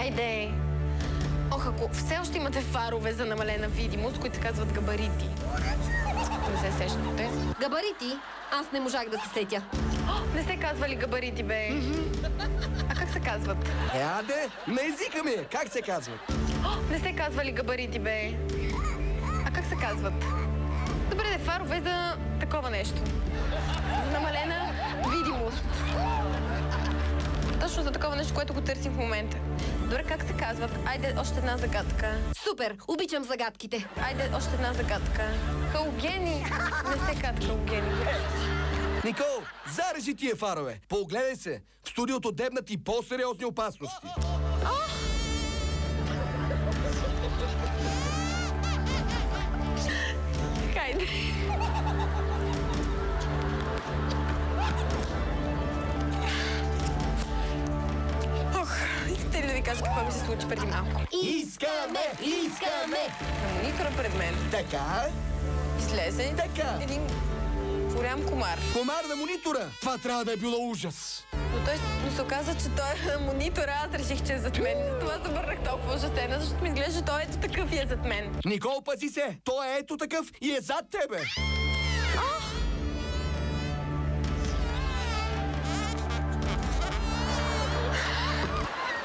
Хайде! Ох, ако все още имате фарове за намалена видимост, които се казват габарити. Не се сещате. Габарити? Аз не можах да се сетя. Не сте казвали габарити, бе. А как се казват? Аде, на езика ми е. Как се казват? Не сте казвали габарити, бе. А как се казват? Добре, фарове за такова нещо. За намалена видимост. Точно за такова нещо, което го търсим в момента. Добре, как се казват? Айде, още една загадка. Супер! Обичам загадките. Айде, още една загадка. Халогени. Не се казват халогени. Никол, зарежи тия фарове. Погледай се. В студиото дебнат и по-сериозни опасности. Хайде. Искате ли да ви кажа какво ми се случи преди малко? Искаме! Искаме! На монитора пред мен Така? излезе Така. един голям комар. Комар на монитора! Това трябва да е било ужас. Но се оказа, че той е на монитора, аз реших, че е зад мен. Затова се бърнах толкова ужасена, защото ми изглежда, че той ето такъв и е зад мен. Никол, пази се! Той е ето такъв и е зад тебе!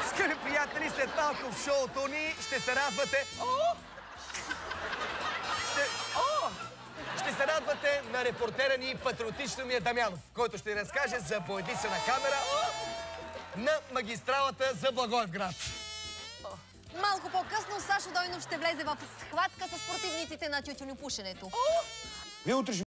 Скъпи приятели, след малко в шоуто ни ще се радвате... Ще се радвате на репортера ни Патриотичния Дамянов, който ще разкаже за боядисана камера на магистралата за Благоевград. Малко по-късно Сашо Дойнов ще влезе в схватка с противниците на тютюнопушенето. Вие утре